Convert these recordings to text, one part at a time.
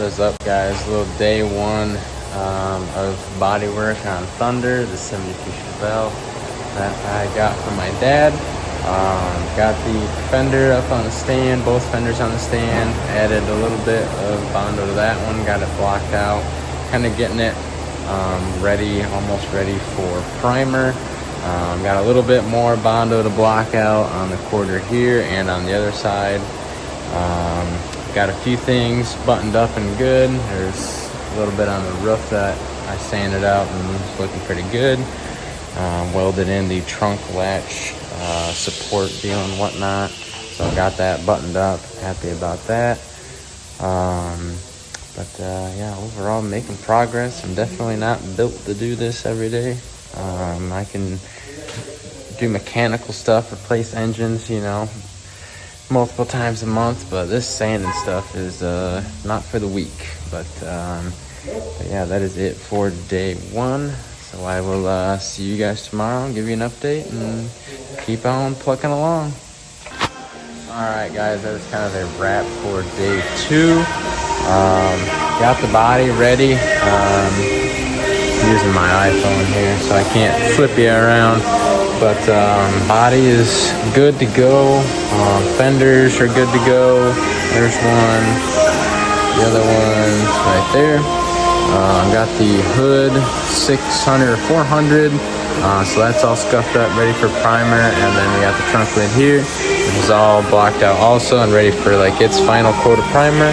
is up, guys? A little day one of body work on Thunder, the 72 Chevelle that I got from my dad. Got the fender up on the stand, both fenders on the stand. Added a little bit of Bondo to that one, got it blocked out. Kind of getting it ready, almost ready for primer. Got a little bit more Bondo to block out on the quarter here and on the other side. Got a few things buttoned up and good. There's a little bit on the roof that I sanded out and it's looking pretty good. Welded in the trunk latch support deal and whatnot. So I got that buttoned up. Happy about that. Yeah, overall making progress. I'm definitely not built to do this every day. I can do mechanical stuff, replace engines, multiple times a month, but this sanding stuff is not for the weak. But yeah, that is it for day one. So I will see you guys tomorrow and give you an update and keep on plucking along. Alright guys, that is kind of a wrap for day two. Got the body ready. Using my iPhone here so I can't flip you around, but body is good to go. Fenders are good to go. There's one, the other one's right there. Got the hood 600 or 400, so that's all scuffed up, ready for primer. And then we got the trunk lid here, which is all blocked out also and ready for its final coat of primer.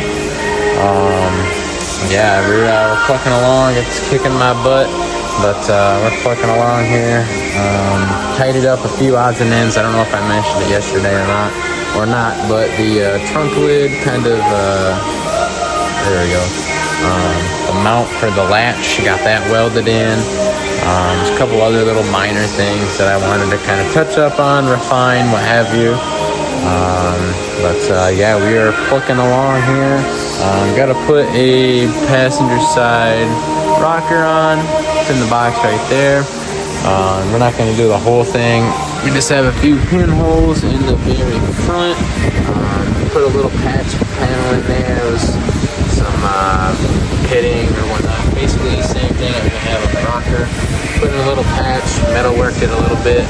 Yeah, we're plucking along. It's kicking my butt, but we're plucking along here. Tidied up a few odds and ends. I don't know if I mentioned it yesterday or not, but the trunk lid kind of, there we go. The mount for the latch, got that welded in. There's a couple other little minor things that I wanted to kind of touch up on, refine, what have you. Yeah, we are plucking along here. Got to put a passenger side rocker on. It's in the box right there. We're not going to do the whole thing. We just have a few pinholes in the very front. Put a little patch panel in there. It was some pitting or whatnot. Basically the same thing that we're going to have on the rocker. Put in a little patch, metal worked it a little bit.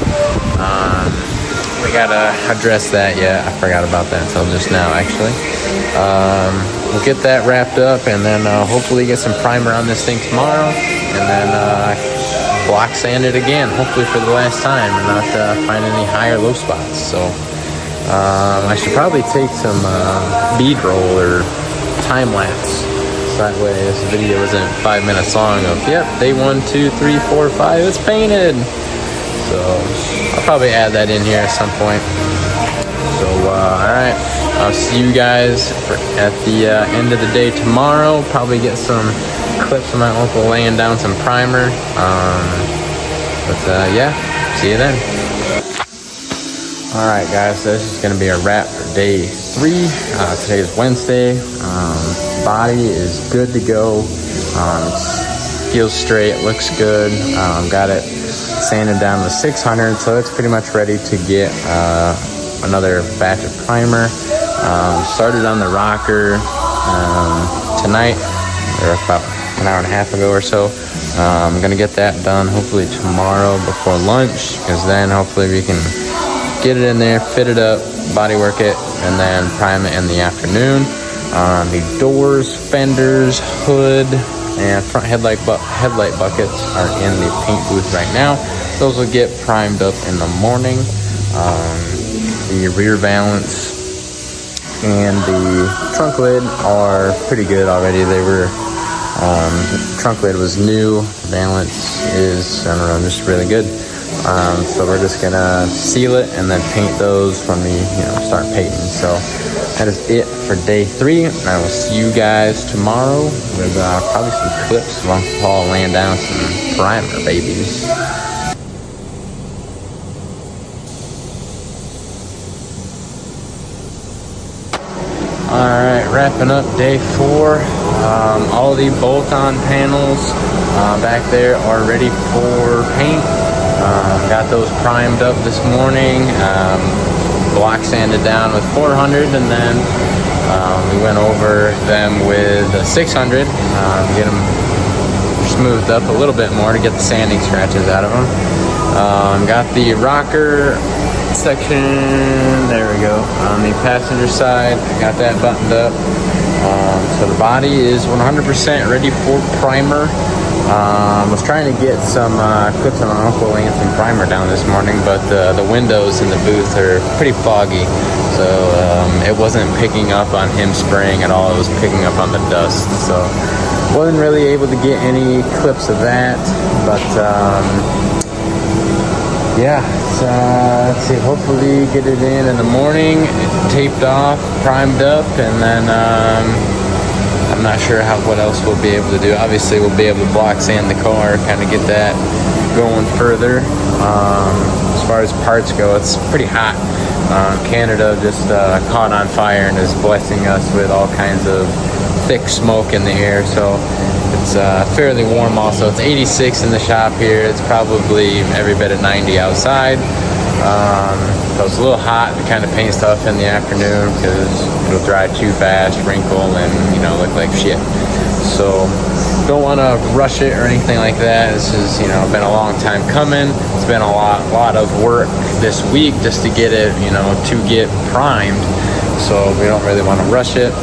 We gotta address that yet. I forgot about that until just now, actually. We'll get that wrapped up and then hopefully get some primer on this thing tomorrow, and then block sand it again, hopefully for the last time, and not find any high or low spots. So I should probably take some bead roll or time lapse, so that way this video isn't 5 minutes long of yep, day 1, 2, 3, 4, 5, it's painted. So I'll probably add that in here at some point. So alright, I'll see you guys at the end of the day tomorrow. Probably get some clips of my uncle laying down some primer. Yeah, see you then. Alright guys, so this is going to be a wrap for day 3. Today is Wednesday. Body is good to go. Feels straight, looks good. Got it sanded down to 600, so it's pretty much ready to get another batch of primer. Started on the rocker tonight, or about an hour and a half ago or so. I'm gonna get that done hopefully tomorrow before lunch, because then hopefully we can get it in there, fit it up, body work it, and then prime it in the afternoon. The doors, fenders, hood, and front headlight buckets are in the paint booth right now. Those will get primed up in the morning. The rear valance and the trunk lid are pretty good already. They were, trunk lid was new. Valance is, I don't know, just really good. So we're just gonna seal it and then paint those when we, start painting. So that is it for day 3. And I will see you guys tomorrow with probably some clips of Uncle Paul laying down some primer, babies. Alright, wrapping up day 4. All the bolt-on panels back there are ready for paint. Got those primed up this morning. Block sanded down with 400, and then We went over them with a 600, get them smoothed up a little bit more to get the sanding scratches out of them. Got the rocker section, there we go, on the passenger side. I got that buttoned up. So the body is 100% ready for primer. Was trying to get some clips on my Uncle and some primer down this morning, but the windows in the booth are pretty foggy, so it wasn't picking up on him spraying at all. It was picking up on the dust, so wasn't really able to get any clips of that. But yeah, so let's see, hopefully get it in the morning, taped off, primed up, and then I'm not sure what else we'll be able to do. Obviously, we'll be able to block sand the car, kind of get that going further. As far as parts go, it's pretty hot. Canada just caught on fire and is blessing us with all kinds of thick smoke in the air, so it's fairly warm also. It's 86 in the shop here. It's probably every bit of 90 outside. So it's a little hot to kind of paint stuff in the afternoon because it'll dry too fast, wrinkle, and, you know, look like shit. So don't want to rush it or anything like that. This has, you know, been a long time coming. It's been a lot of work this week just to get it, you know, to get primed. So we don't really want to rush it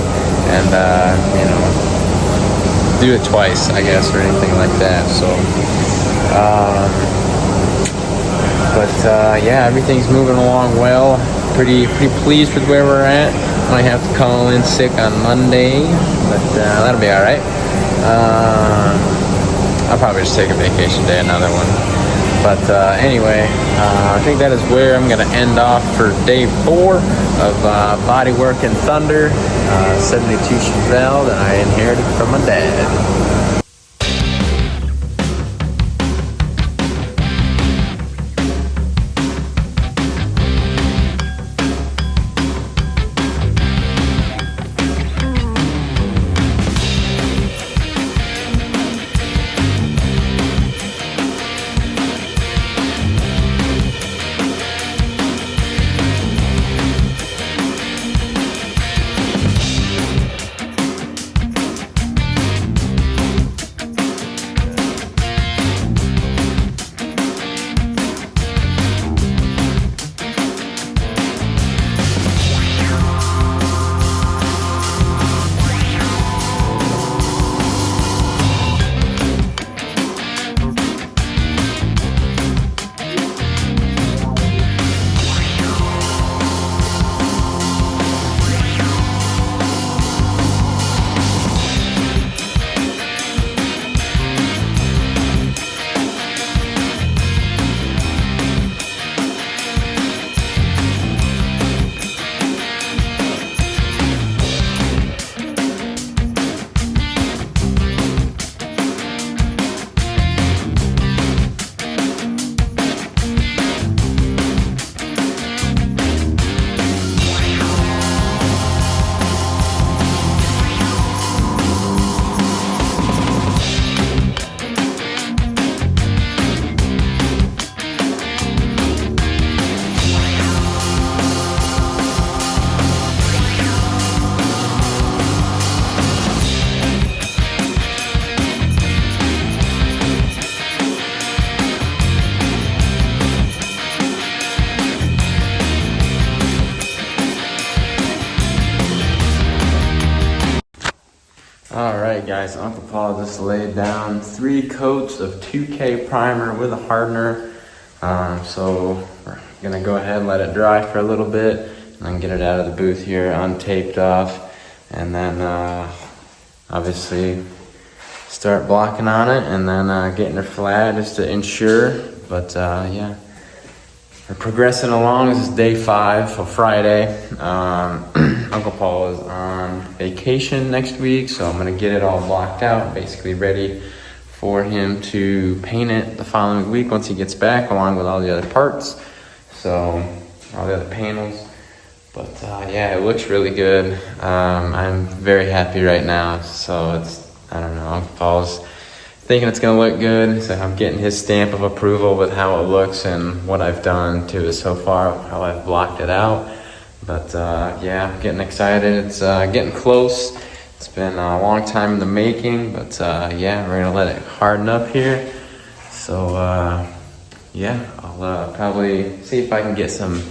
and, you know, do it twice, I guess, or anything like that. So, yeah, everything's moving along well. Pretty pleased with where we're at. Might have to call in sick on Monday, but that'll be all right. I'll probably just take a vacation day, another one. But anyway, I think that is where I'm going to end off for day 4 of bodywork and Thunder, 72 Chevelle that I inherited from my dad. Alright guys, Uncle Paul just laid down 3 coats of 2K primer with a hardener. So we're gonna go ahead and let it dry for a little bit and then get it out of the booth here, untaped off, and then obviously start blocking on it and then getting it flat just to ensure. But yeah, we're progressing along. This is day 5 of Friday. Uncle Paul is on vacation next week, so I'm gonna get it all blocked out, basically ready for him to paint it the following week once he gets back, along with all the other parts, so all the other panels. But yeah, it looks really good. I'm very happy right now, so it's, I don't know, Uncle Paul's thinking it's gonna look good, so I'm getting his stamp of approval with how it looks and what I've done to it so far, how I've blocked it out. But yeah, I'm getting excited. It's getting close. It's been a long time in the making, but yeah, we're gonna let it harden up here. So yeah, I'll probably see if I can get some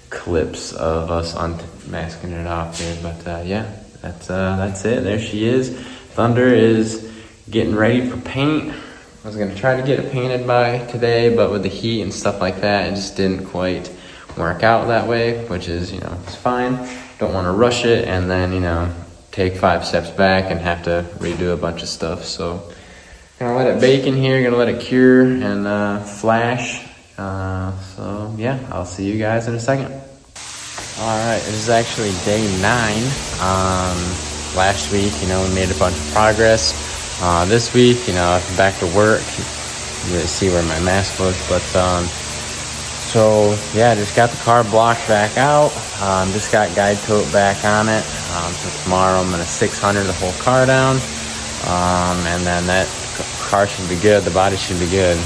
clips of us unmasking it off here. But yeah, that's it. There she is. Thunder is getting ready for paint. I was gonna try to get it painted by today, but with the heat and stuff like that, it just didn't quite work out that way, which is, it's fine. Don't want to rush it and then, take 5 steps back and have to redo a bunch of stuff. So gonna let it bake in here, gonna let it cure and flash. So yeah, I'll see you guys in a second. All right, this is actually day 9. Last week, we made a bunch of progress. This week, back to work. You really see where my mask was, but so yeah, just got the car blocked back out. Just got guide tote back on it. So tomorrow I'm gonna 600 the whole car down, and then that car should be good. The body should be good.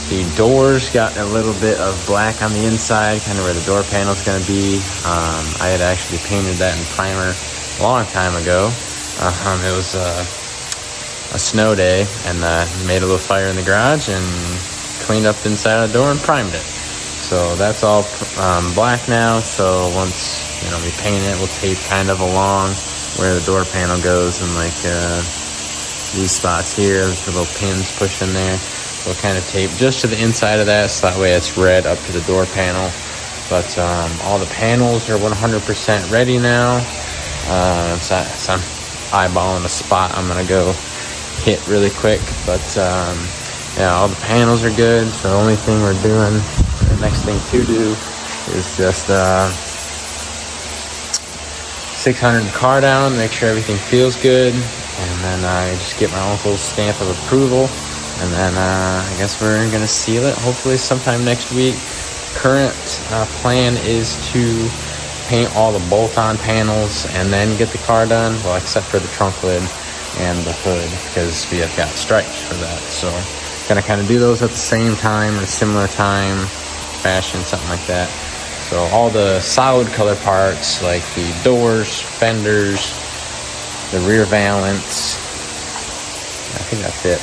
The doors got a little bit of black on the inside, kind of where the door panel's gonna be. I had actually painted that in primer a long time ago. It was a snow day, and made a little fire in the garage and cleaned up the inside of the door and primed it. So that's all black now. So once we paint it, we'll tape kind of along where the door panel goes, and like these spots here, there's the little pins pushed in there. We'll kind of tape just to the inside of that, so that way it's red up to the door panel. But all the panels are 100% ready now. So I'm eyeballing a spot I'm gonna go hit really quick, but yeah, all the panels are good. So the only thing we're doing, the next thing to do, is just 600 the car down, make sure everything feels good, and then I just get my uncle's stamp of approval, and then I guess we're gonna seal it hopefully sometime next week. Current plan is to paint all the bolt-on panels and then get the car done, well, except for the trunk lid and the hood, because we have got stripes for that. So gonna kind of do those at the same time or a similar time fashion, something like that. So all the solid color parts, like the doors, fenders, the rear valance, I think that's it,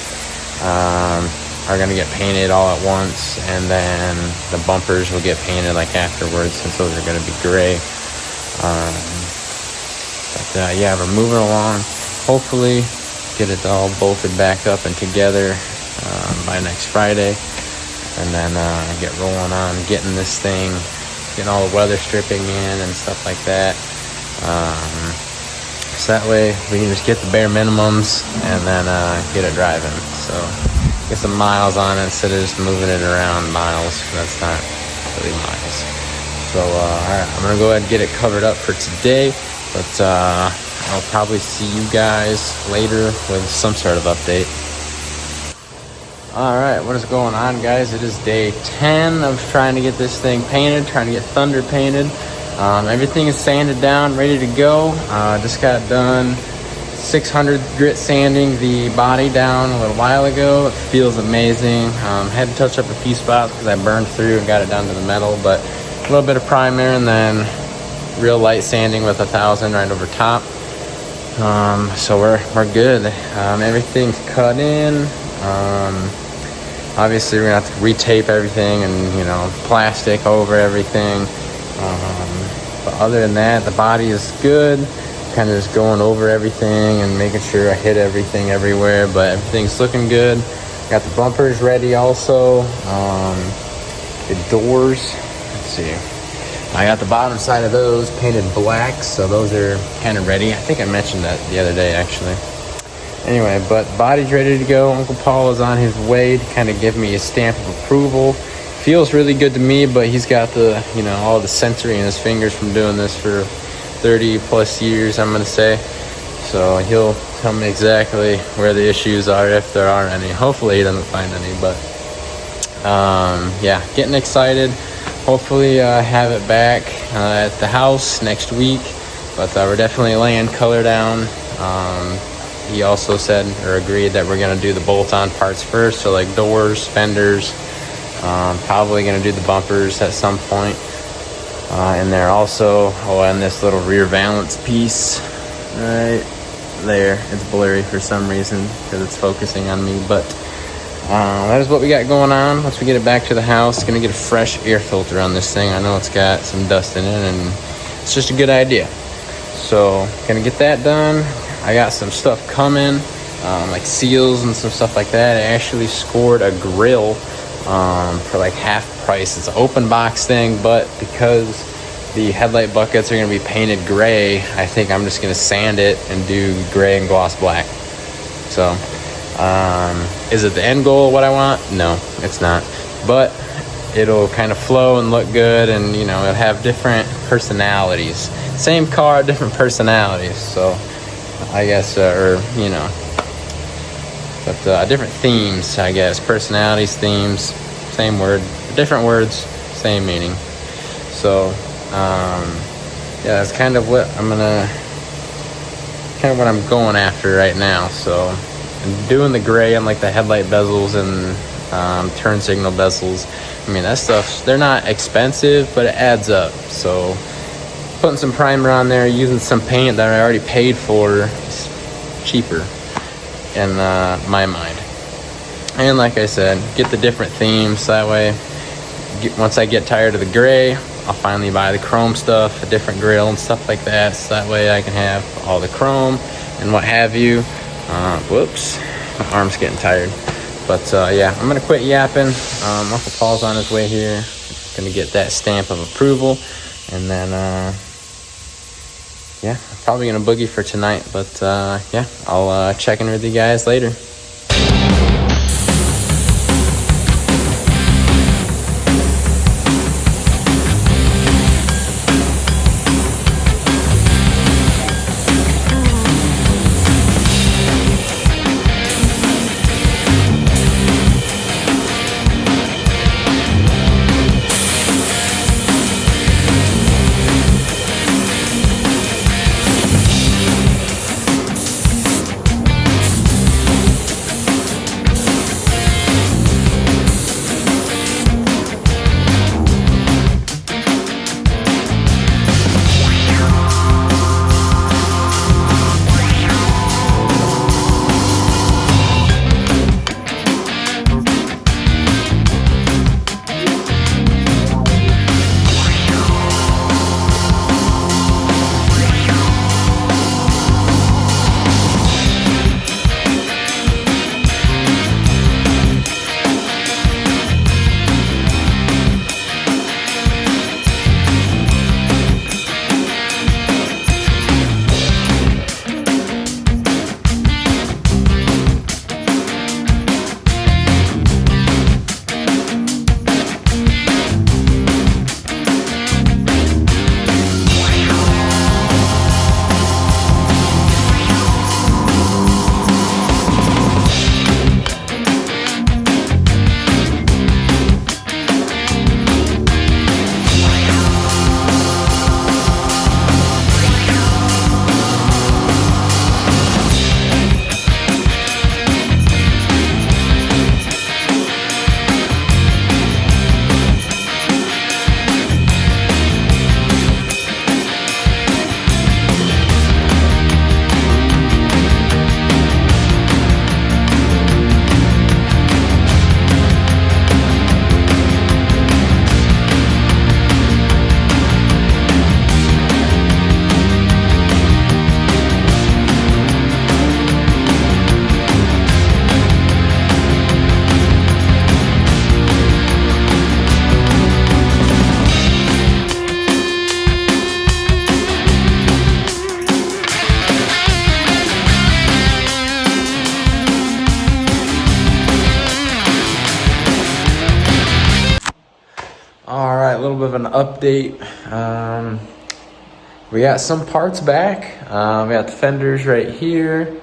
are gonna get painted all at once, and then the bumpers will get painted like afterwards, since those are gonna be gray. But yeah, we're moving along. Hopefully get it all bolted back up and together by next Friday, and then get rolling on getting this thing, getting all the weather stripping in and stuff like that. So that way we can just get the bare minimums and then get it driving. So get some miles on it instead of just moving it around miles. That's not really miles. So all right, I'm gonna go ahead and get it covered up for today, but I'll probably see you guys later with some sort of update. All right, what is going on, guys? It is day 10 of trying to get this thing painted, trying to get Thunder painted. Everything is sanded down, ready to go. Just got done 600 grit sanding the body down a little while ago. It feels amazing. Had to touch up a few spots because I burned through and got it down to the metal, but a little bit of primer and then real light sanding with 1000 right over top. So we're good. Everything's cut in. Obviously we're gonna have to retape everything and plastic over everything. But other than that, the body is good. Kind of just going over everything and making sure I hit everything everywhere, but everything's looking good. Got the bumpers ready also. The doors, let's see, I got the bottom side of those painted black, so those are kind of ready. I think I mentioned that the other day actually. Anyway, but body's ready to go. Uncle Paul is on his way to kind of give me a stamp of approval. Feels really good to me, but he's got the all the sensory in his fingers from doing this for 30 plus years, I'm gonna say. So he'll tell me exactly where the issues are, if there are any. Hopefully he doesn't find any, but yeah, getting excited. Hopefully have it back at the house next week, but we're definitely laying color down. He also said or agreed that we're gonna do the bolt-on parts first, so like doors, fenders, probably gonna do the bumpers at some point. in there also. Oh, and this little rear valance piece right there. It's blurry for some reason because it's focusing on me, but that is what we got going on. Once we get it back to the house, gonna get a fresh air filter on this thing. I know it's got some dust in it, and it's just a good idea. So gonna get that done. I got some stuff coming, like seals and some stuff like that. I actually scored a grill for like half price. It's an open box thing, but because the headlight buckets are gonna be painted gray, I think I'm just gonna sand it and do gray and gloss black. So is it the end goal what I want? No, it's not. But it'll kind of flow and look good, and you know, it'll have different personalities. Same car, different personalities. So I guess, or you know, but different themes, I guess. Personalities, themes, same word, different words, same meaning. So yeah, that's kind of what I'm going after right now. So I'm doing the gray on like the headlight bezels and turn signal bezels. I mean, that stuff, they're not expensive, but it adds up. So putting some primer on there, using some paint that I already paid for is cheaper in my mind. And like I said, get the different themes. That way, once I get tired of the gray, I'll finally buy the chrome stuff, a different grill and stuff like that. So that way I can have all the chrome and what have you. Whoops, my arm's getting tired. But yeah, I'm gonna quit yapping. Uncle Paul's on his way here. Gonna get that stamp of approval, and then yeah, probably gonna boogie for tonight. But yeah, I'll check in with you guys later. All right, a little bit of an update. We got some parts back. We got the fenders right here.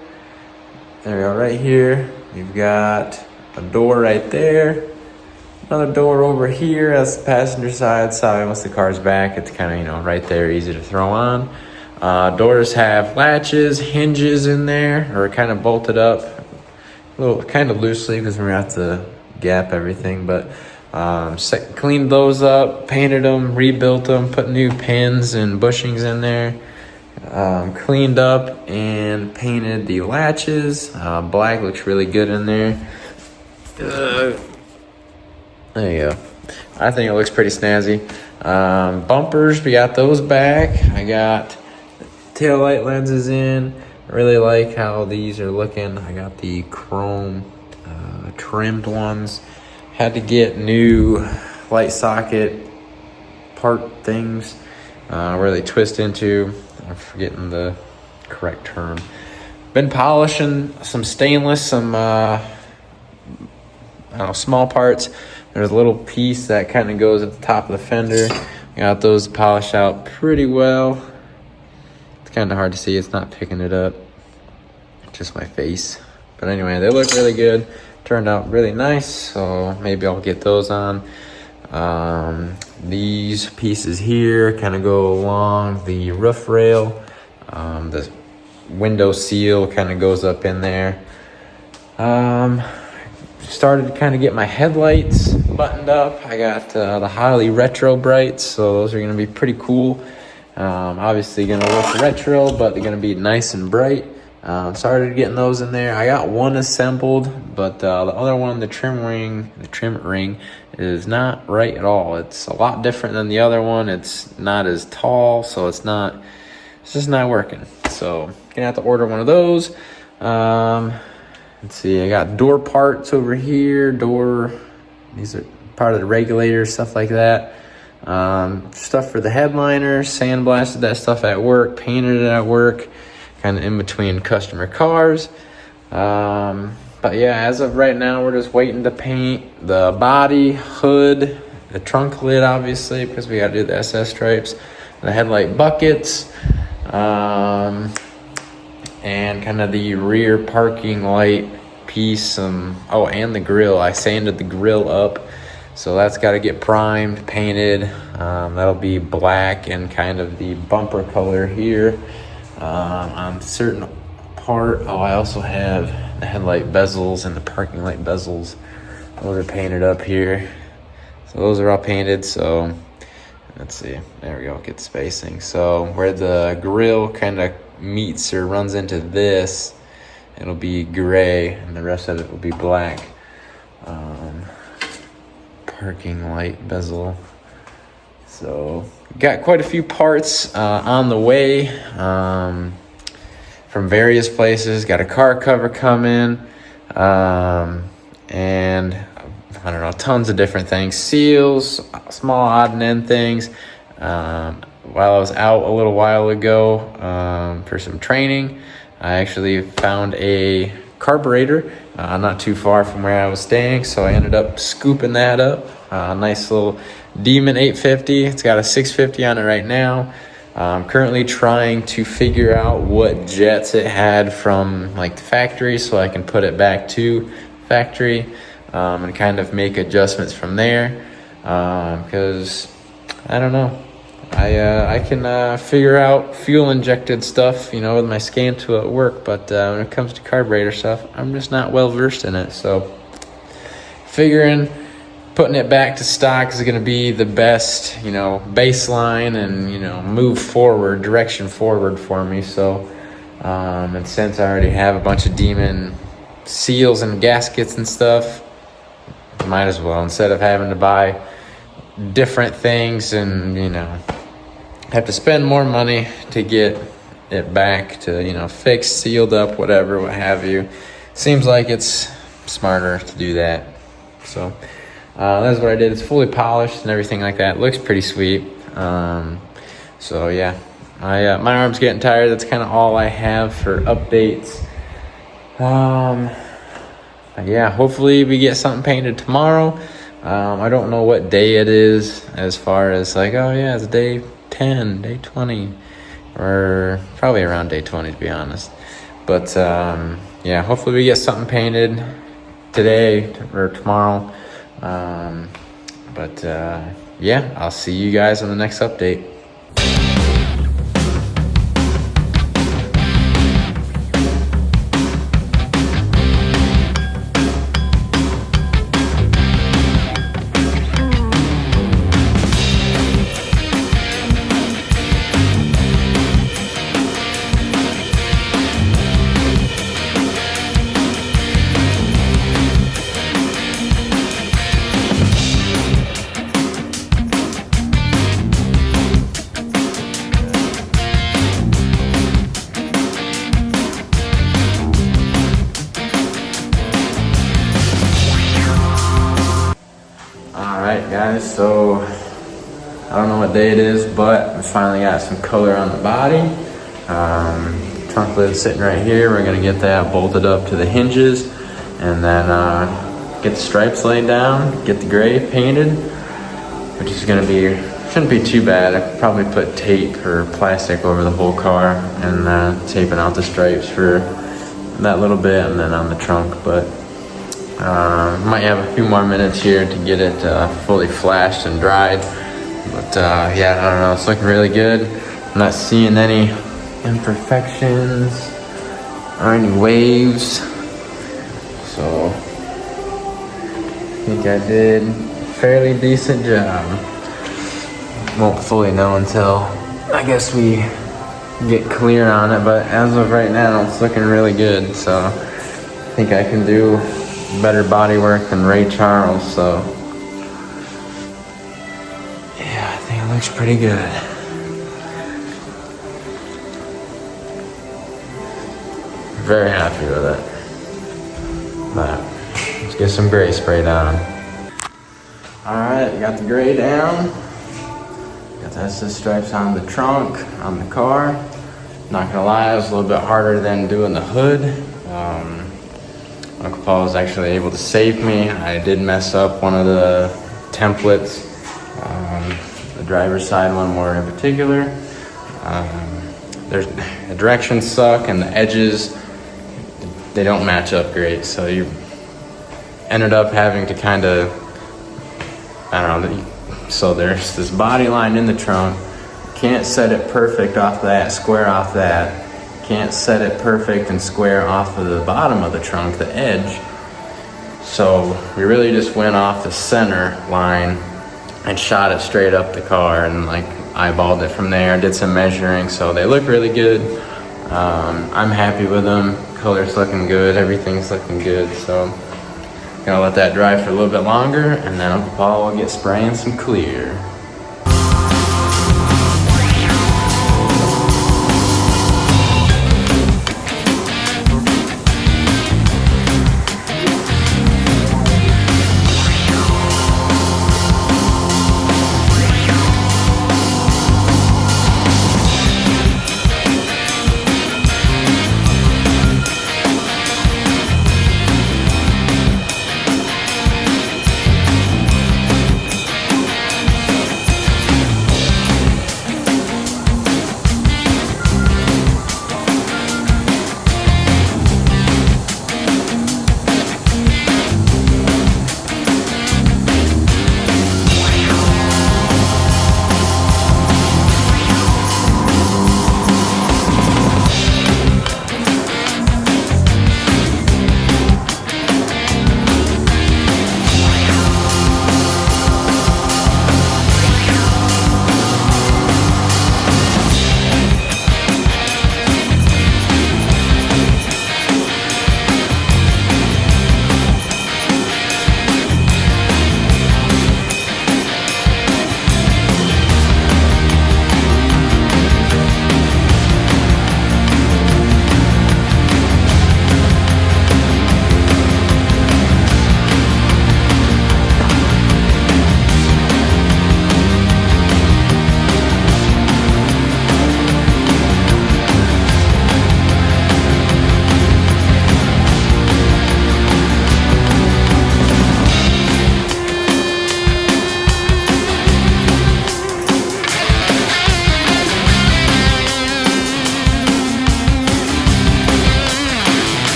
There we go, right here. We've got a door right there. Another door over here. That's the passenger side. So once the car's back, it's kind of, you know, right there, easy to throw on. Doors have latches, hinges in there, or kind of bolted up, a little kind of loosely because we're gonna have to gap everything, but Cleaned those up, painted them, rebuilt them, put new pins and bushings in there. Cleaned up and painted the latches. Black looks really good in there. There you go. I think it looks pretty snazzy. Bumpers, we got those back. I got tail light lenses in. Really like how these are looking. I got the chrome trimmed ones. Had to get new light socket part things where they twist into. I'm forgetting the correct term. Been polishing some stainless, some small parts. There's a little piece that kind of goes at the top of the fender. Got those polished out pretty well. It's kind of hard to see. It's not picking it up. Just my face. But anyway, they look really good. Turned out really nice. So maybe I'll get those on. These pieces here kind of go along the roof rail. The window seal kind of goes up in there. Started to kind of get my headlights buttoned up. I got the Holley retro brights, so those are going to be pretty cool. Obviously going to look retro, but they're going to be nice and bright. Started getting those in there. I got one assembled, but the other one, the trim ring is not right at all. It's a lot different than the other one. It's not as tall, so it's just not working. So gonna have to order one of those. Let's see, I got door parts over here. These are part of the regulator, stuff like that. Stuff for the headliner, sandblasted that stuff at work, painted it at work, kind of in between customer cars. But yeah, as of right now, we're just waiting to paint the body, hood, the trunk lid, obviously, because we got to do the SS stripes, the headlight buckets, and kind of the rear parking light piece. And the grill. I sanded the grill up, so that's got to get primed, painted. That'll be black and kind of the bumper color here. On certain part, I also have the headlight bezels and the parking light bezels. Those are painted up here. So those are all painted. So let's see. There we go. Get spacing. So where the grill kind of meets or runs into this, it'll be gray, and the rest of it will be black. Parking light bezel. So got quite a few parts on the way from various places. Got a car cover coming, and I don't know, tons of different things. Seals, small odd and end things. While I was out a little while ago for some training, I actually found a carburetor not too far from where I was staying, so I ended up scooping that up. Nice little Demon 850. It's got a 650 on it right now. I'm currently trying to figure out what jets it had from like the factory, so I can put it back to factory and kind of make adjustments from there, because I don't know. I can figure out fuel injected stuff, with my scan tool at work, but when it comes to carburetor stuff, I'm just not well versed in it. So figuring putting it back to stock is going to be the best, baseline and, move forward, direction forward for me. So, and since I already have a bunch of Demon seals and gaskets and stuff, might as well, instead of having to buy different things and, have to spend more money to get it back to, fixed, sealed up, whatever, what have you. Seems like it's smarter to do that. So, that's what I did. It's fully polished and everything like that. It looks pretty sweet. So yeah, my arm's getting tired. That's kind of all I have for updates. Yeah, hopefully we get something painted tomorrow. I don't know what day it is, as far as like, it's day 10, day 20, or probably around day 20 to be honest. But yeah, hopefully we get something painted today or tomorrow. Yeah, I'll see you guys on the next update. Alright guys, so I don't know what day it is, but we finally got some color on the body. Trunk lid's sitting right here. We're gonna get that bolted up to the hinges and then get the stripes laid down, get the gray painted, which is gonna be, shouldn't be too bad. I could probably put tape or plastic over the whole car and taping out the stripes for that little bit and then on the trunk, but might have a few more minutes here to get it fully flashed and dried. But yeah, I don't know, it's looking really good. I'm not seeing any imperfections or any waves. So I think I did a fairly decent job. Won't fully know until I guess we get clear on it, but as of right now, it's looking really good. So I think I can do better body work than Ray Charles, so yeah, I think it looks pretty good. Very happy with it. But let's get some gray spray down. Alright, got the gray down. Got the SS stripes on the trunk, on the car. Not gonna lie, it was a little bit harder than doing the hood. Uncle Paul was actually able to save me. I did mess up one of the templates, the driver's side one more in particular. The directions suck and the edges, they don't match up great. So you ended up having to kind of, I don't know, so there's this body line in the trunk. Can't set it perfect off that, square off that. Can't set it perfect and square off of the bottom of the trunk, the edge. So we really just went off the center line and shot it straight up the car and like eyeballed it from there, did some measuring. So they look really good. I'm happy with them. Color's looking good, everything's looking good. So gonna let that dry for a little bit longer and then Uncle Paul will get spraying some clear.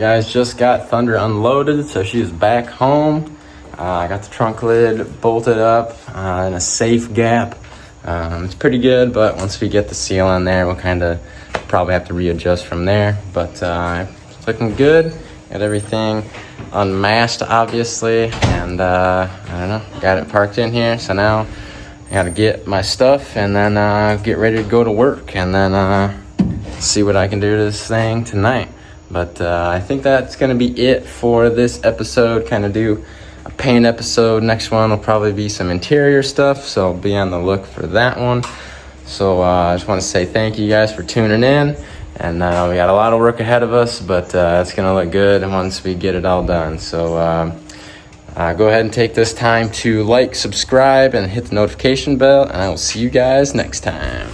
guys, just got Thunder unloaded, so she's back home. I got the trunk lid bolted up in a safe gap. It's pretty good, but once we get the seal on there, we'll kind of probably have to readjust from there. But it's looking good. Got everything unmasked, obviously, and I don't know, got it parked in here. So now I gotta get my stuff and then get ready to go to work, and then see what I can do to this thing tonight. But I think that's gonna be it for this episode. Kind of do a paint episode. Next one will probably be some interior stuff, so be on the look for that one. So I just want to say thank you guys for tuning in, and we got a lot of work ahead of us, but it's gonna look good once we get it all done. So go ahead and take this time to like, subscribe, and hit the notification bell, and I will see you guys next time.